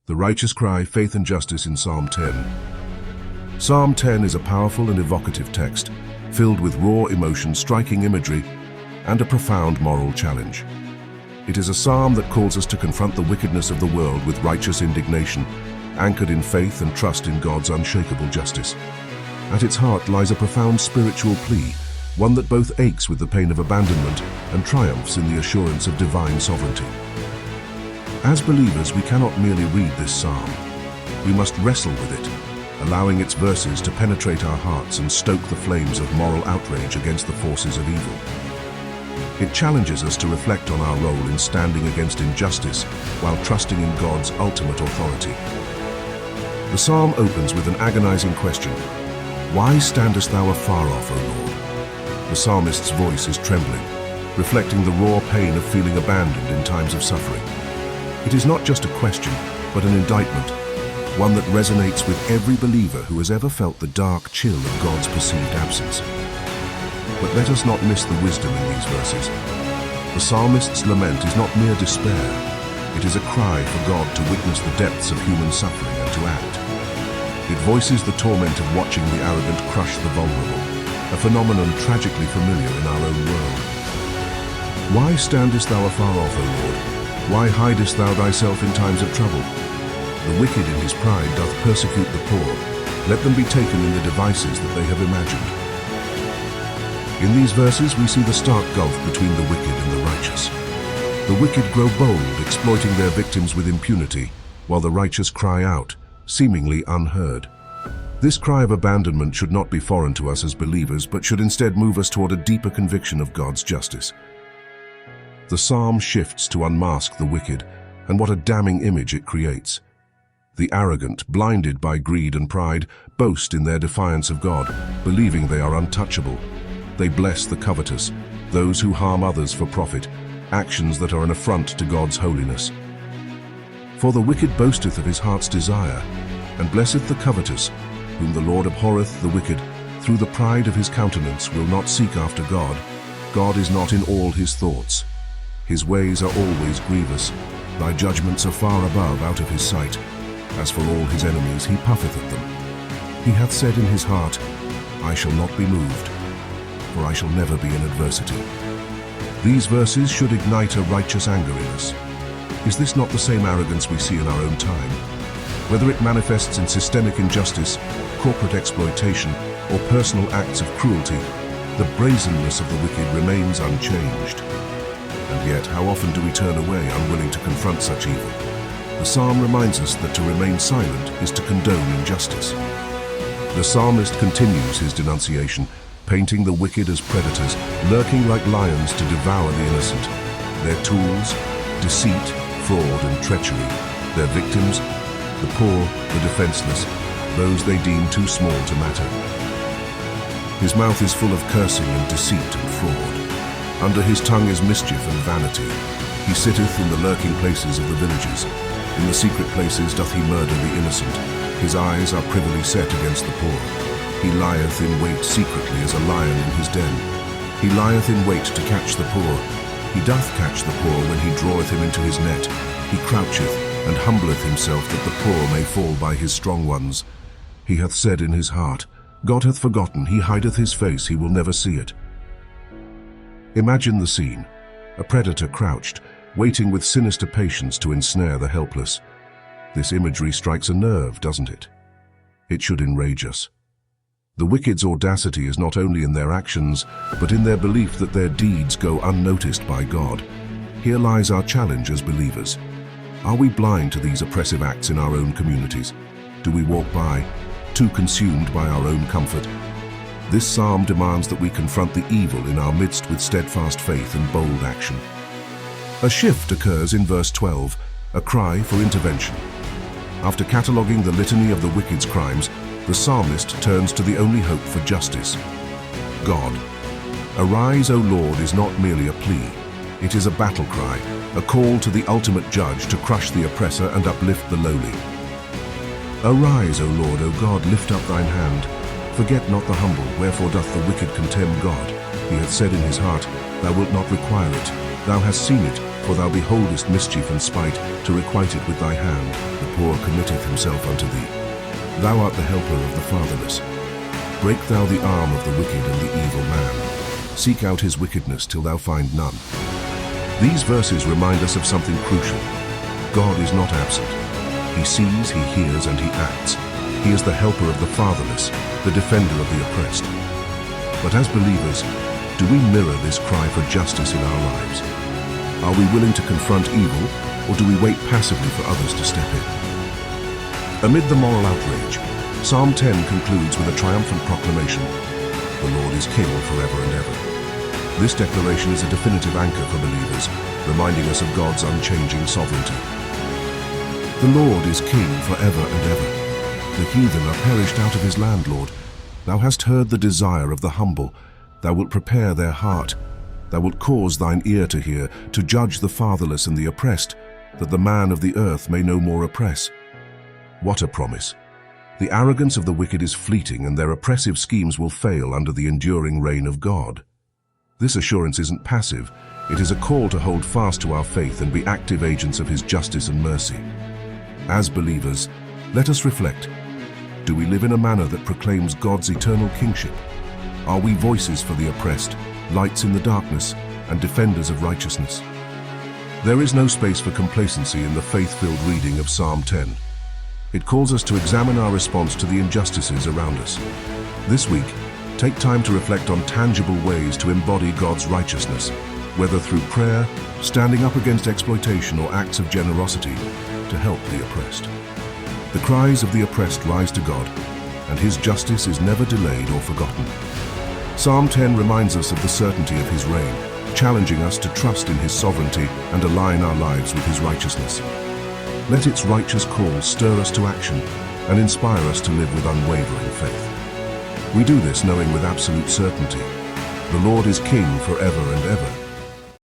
The righteous cry, faith and justice in Psalm 10. Psalm 10 is a powerful and evocative text, filled with raw emotion, striking imagery, and a profound moral challenge. It is a psalm that calls us to confront the wickedness of the world with righteous indignation, anchored in faith and trust in God's unshakable justice. At its heart lies a profound spiritual plea, one that both aches with the pain of abandonment and triumphs in the assurance of divine sovereignty. As believers, we cannot merely read this psalm. We must wrestle with it, allowing its verses to penetrate our hearts and stoke the flames of moral outrage against the forces of evil. It challenges us to reflect on our role in standing against injustice while trusting in God's ultimate authority. The psalm opens with an agonizing question: "Why standest thou afar off, O Lord?" The psalmist's voice is trembling, reflecting the raw pain of feeling abandoned in times of suffering. It is not just a question, but an indictment, one that resonates with every believer who has ever felt the dark chill of God's perceived absence. But let us not miss the wisdom in these verses. The psalmist's lament is not mere despair. It is a cry for God to witness the depths of human suffering and to act. It voices the torment of watching the arrogant crush the vulnerable, a phenomenon tragically familiar in our own world. Why standest thou afar off, O Lord? Why hidest thou thyself in times of trouble? The wicked in his pride doth persecute the poor. Let them be taken in the devices that they have imagined. In these verses we see the stark gulf between the wicked and the righteous. The wicked grow bold, exploiting their victims with impunity, while the righteous cry out, seemingly unheard. This cry of abandonment should not be foreign to us as believers, but should instead move us toward a deeper conviction of God's justice. The psalm shifts to unmask the wicked, and what a damning image it creates. The arrogant, blinded by greed and pride, boast in their defiance of God, believing they are untouchable. They bless the covetous, those who harm others for profit, actions that are an affront to God's holiness. For the wicked boasteth of his heart's desire, and blesseth the covetous, whom the Lord abhorreth the wicked, through the pride of his countenance will not seek after God. God is not in all his thoughts. His ways are always grievous. Thy judgments are far above, out of his sight. As for all his enemies, he puffeth at them. He hath said in his heart, I shall not be moved, for I shall never be in adversity. These verses should ignite a righteous anger in us. Is this not the same arrogance we see in our own time? Whether it manifests in systemic injustice, corporate exploitation, or personal acts of cruelty, the brazenness of the wicked remains unchanged. And yet, how often do we turn away, unwilling to confront such evil? The psalm reminds us that to remain silent is to condone injustice. The psalmist continues his denunciation, painting the wicked as predators, lurking like lions to devour the innocent. Their tools, deceit, fraud, and treachery. Their victims, the poor, the defenseless, those they deem too small to matter. His mouth is full of cursing and deceit and fraud. Under his tongue is mischief and vanity. He sitteth in the lurking places of the villages. In the secret places doth he murder the innocent. His eyes are privily set against the poor. He lieth in wait secretly as a lion in his den. He lieth in wait to catch the poor. He doth catch the poor when he draweth him into his net. He croucheth and humbleth himself that the poor may fall by his strong ones. He hath said in his heart, God hath forgotten, he hideth his face, he will never see it. Imagine the scene. A predator crouched, waiting with sinister patience to ensnare the helpless. This imagery strikes a nerve, doesn't it? It should enrage us. The wicked's audacity is not only in their actions, but in their belief that their deeds go unnoticed by God. Here lies our challenge as believers. Are we blind to these oppressive acts in our own communities? Do we walk by, too consumed by our own comfort? This psalm demands that we confront the evil in our midst with steadfast faith and bold action. A shift occurs in verse 12, a cry for intervention. After cataloguing the litany of the wicked's crimes, the psalmist turns to the only hope for justice: God. Arise, O Lord, is not merely a plea. It is a battle cry, a call to the ultimate judge to crush the oppressor and uplift the lowly. Arise, O Lord, O God, lift up thine hand. Forget not the humble, wherefore doth the wicked contemn God. He hath said in his heart, Thou wilt not require it. Thou hast seen it, For thou beholdest mischief and spite, to requite it with thy hand. The poor committeth himself unto thee. Thou art the helper of the fatherless. Break thou the arm of the wicked and the evil man. Seek out his wickedness till thou find none. These verses remind us of something crucial. God is not absent. He sees, he hears, and he acts. He is the helper of the fatherless, the defender of the oppressed. But as believers, do we mirror this cry for justice in our lives? Are we willing to confront evil, or do we wait passively for others to step in? Amid the moral outrage, Psalm 10 concludes with a triumphant proclamation: "The Lord is King forever and ever." This declaration is a definitive anchor for believers, reminding us of God's unchanging sovereignty. The Lord is King forever and ever. The heathen are perished out of his land, Lord. Thou hast heard the desire of the humble. Thou wilt prepare their heart. Thou wilt cause thine ear to hear, to judge the fatherless and the oppressed, that the man of the earth may no more oppress. What a promise! The arrogance of the wicked is fleeting, and their oppressive schemes will fail under the enduring reign of God. This assurance isn't passive. It is a call to hold fast to our faith and be active agents of his justice and mercy. As believers, let us reflect. Do we live in a manner that proclaims God's eternal kingship? Are we voices for the oppressed, lights in the darkness, and defenders of righteousness? There is no space for complacency in the faith-filled reading of Psalm 10. It calls us to examine our response to the injustices around us. This week, take time to reflect on tangible ways to embody God's righteousness, whether through prayer, standing up against exploitation, or acts of generosity to help the oppressed. The cries of the oppressed rise to God, and his justice is never delayed or forgotten. Psalm 10 reminds us of the certainty of his reign, challenging us to trust in his sovereignty and align our lives with his righteousness. Let its righteous call stir us to action and inspire us to live with unwavering faith. We do this knowing with absolute certainty, the Lord is King forever and ever.